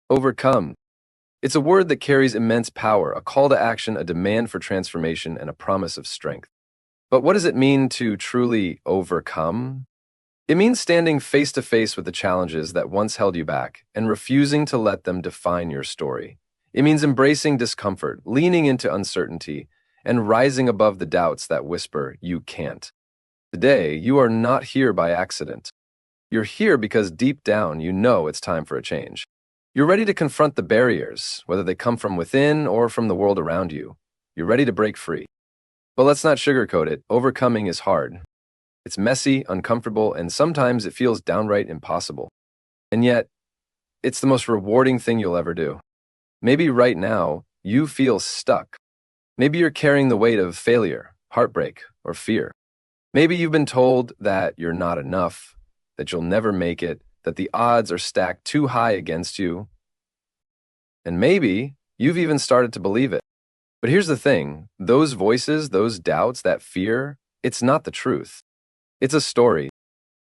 Overcome. It's a word that carries immense power, a call to action, a demand for transformation, and a promise of strength. But what does it mean to truly overcome? It means standing face to face with the challenges that once held you back and refusing to let them define your story. It means embracing discomfort, leaning into uncertainty, and rising above the doubts that whisper, you can't. Today, you are not here by accident. You're here because deep down you know it's time for a change. You're ready to confront the barriers, whether they come from within or from the world around you. You're ready to break free. But let's not sugarcoat it. Overcoming is hard. It's messy, uncomfortable, and sometimes it feels downright impossible. And yet, it's the most rewarding thing you'll ever do. Maybe right now, you feel stuck. Maybe you're carrying the weight of failure, heartbreak, or fear. Maybe you've been told that you're not enough, that you'll never make it, that the odds are stacked too high against you. And maybe you've even started to believe it. But here's the thing, those voices, those doubts, that fear, it's not the truth. It's a story.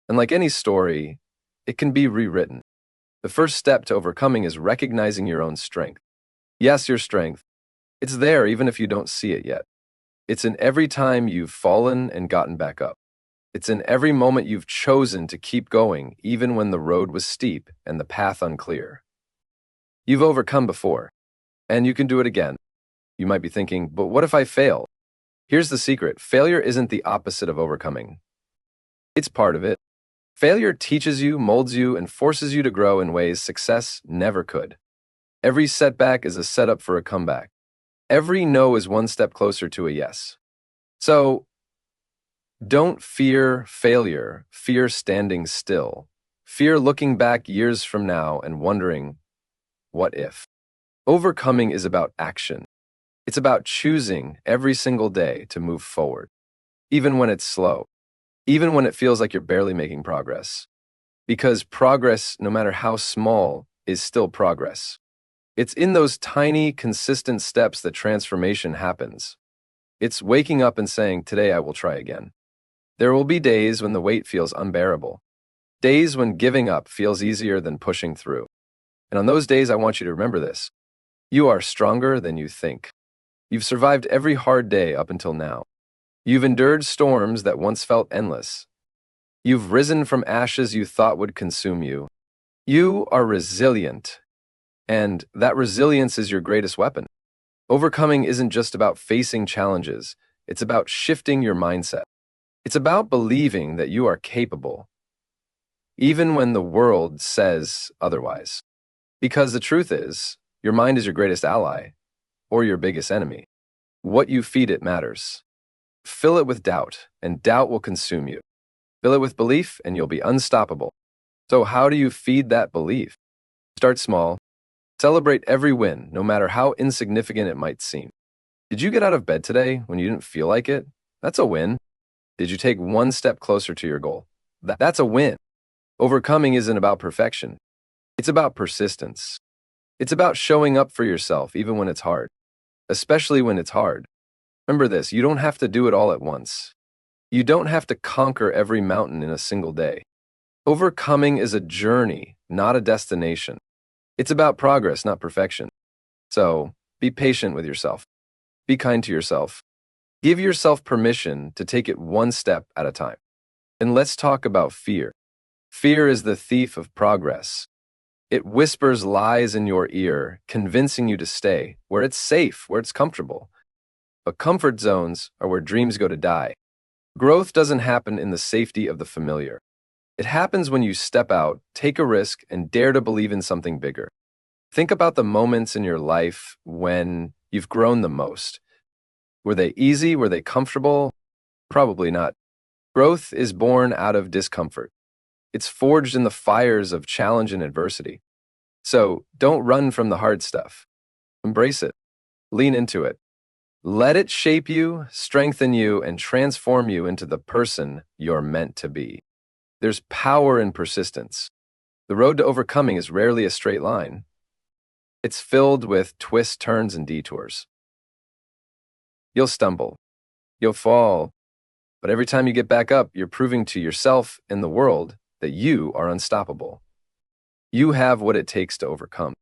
And like any story, it can be rewritten. The first step to overcoming is recognizing your own strength. Yes, your strength. It's there even if you don't see it yet. It's in every time you've fallen and gotten back up. It's in every moment you've chosen to keep going, even when the road was steep and the path unclear. You've overcome before, and you can do it again. You might be thinking, but what if I fail? Here's the secret. Failure isn't the opposite of overcoming. It's part of it. Failure teaches you, molds you, and forces you to grow in ways success never could. Every setback is a setup for a comeback. Every no is one step closer to a yes. So, don't fear failure, fear standing still. Fear looking back years from now and wondering, what if? Overcoming is about action. It's about choosing every single day to move forward, even when it's slow, even when it feels like you're barely making progress. Because progress, no matter how small, is still progress. It's in those tiny, consistent steps that transformation happens. It's waking up and saying, today I will try again. There will be days when the weight feels unbearable, days when giving up feels easier than pushing through. And on those days, I want you to remember this. You are stronger than you think. You've survived every hard day up until now. You've endured storms that once felt endless. You've risen from ashes you thought would consume you. You are resilient, and that resilience is your greatest weapon. Overcoming isn't just about facing challenges, it's about shifting your mindset. It's about believing that you are capable, even when the world says otherwise. Because the truth is, your mind is your greatest ally, or your biggest enemy. What you feed it matters. Fill it with doubt, and doubt will consume you. Fill it with belief, and you'll be unstoppable. So how do you feed that belief? Start small. Celebrate every win, no matter how insignificant it might seem. Did you get out of bed today when you didn't feel like it? That's a win. Did you take one step closer to your goal? That's a win. Overcoming isn't about perfection. It's about persistence. It's about showing up for yourself even when it's hard, especially when it's hard. Remember this, you don't have to do it all at once. You don't have to conquer every mountain in a single day. Overcoming is a journey, not a destination. It's about progress, not perfection. So, be patient with yourself. Be kind to yourself. Give yourself permission to take it one step at a time. And let's talk about fear. Fear is the thief of progress. It whispers lies in your ear, convincing you to stay where it's safe, where it's comfortable. But comfort zones are where dreams go to die. Growth doesn't happen in the safety of the familiar. It happens when you step out, take a risk, and dare to believe in something bigger. Think about the moments in your life when you've grown the most. Were they easy? Were they comfortable? Probably not. Growth is born out of discomfort. It's forged in the fires of challenge and adversity. So don't run from the hard stuff. Embrace it. Lean into it. Let it shape you, strengthen you, and transform you into the person you're meant to be. There's power in persistence. The road to overcoming is rarely a straight line. It's filled with twists, turns, and detours. You'll stumble. You'll fall. But every time you get back up, you're proving to yourself and the world that you are unstoppable. You have what it takes to overcome.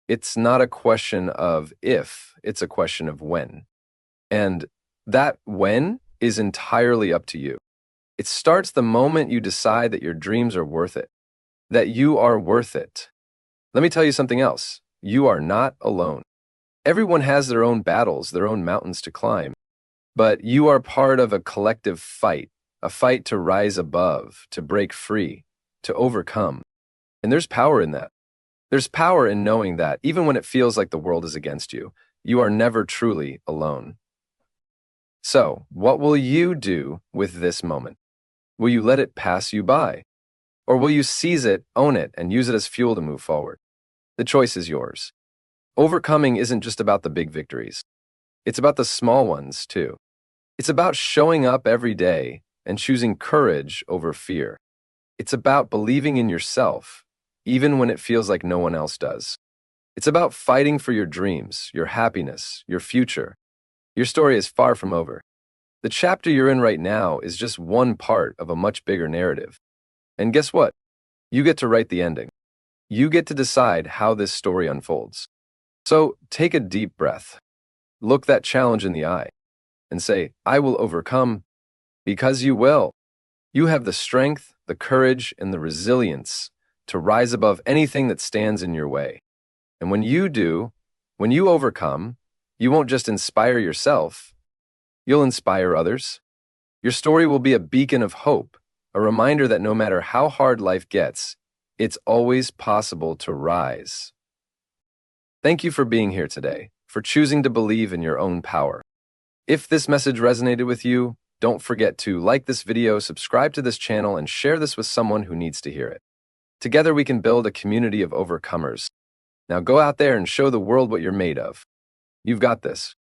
It's not a question of if, it's a question of when. And that when is entirely up to you. It starts the moment you decide that your dreams are worth it, that you are worth it. Let me tell you something else. You are not alone. Everyone has their own battles, their own mountains to climb, but you are part of a collective fight, a fight to rise above, to break free, to overcome. And there's power in that. There's power in knowing that even when it feels like the world is against you, you are never truly alone. So, what will you do with this moment? Will you let it pass you by? Or will you seize it, own it, and use it as fuel to move forward? The choice is yours. Overcoming isn't just about the big victories. It's about the small ones, too. It's about showing up every day and choosing courage over fear. It's about believing in yourself, even when it feels like no one else does. It's about fighting for your dreams, your happiness, your future. Your story is far from over. The chapter you're in right now is just one part of a much bigger narrative. And guess what? You get to write the ending. You get to decide how this story unfolds. So take a deep breath. Look that challenge in the eye and say, I will overcome, because you will. You have the strength, the courage, and the resilience to rise above anything that stands in your way. And when you do, when you overcome, you won't just inspire yourself, you'll inspire others. Your story will be a beacon of hope, a reminder that no matter how hard life gets, it's always possible to rise. Thank you for being here today, for choosing to believe in your own power. If this message resonated with you, don't forget to like this video, subscribe to this channel, and share this with someone who needs to hear it. Together we can build a community of overcomers. Now go out there and show the world what you're made of. You've got this.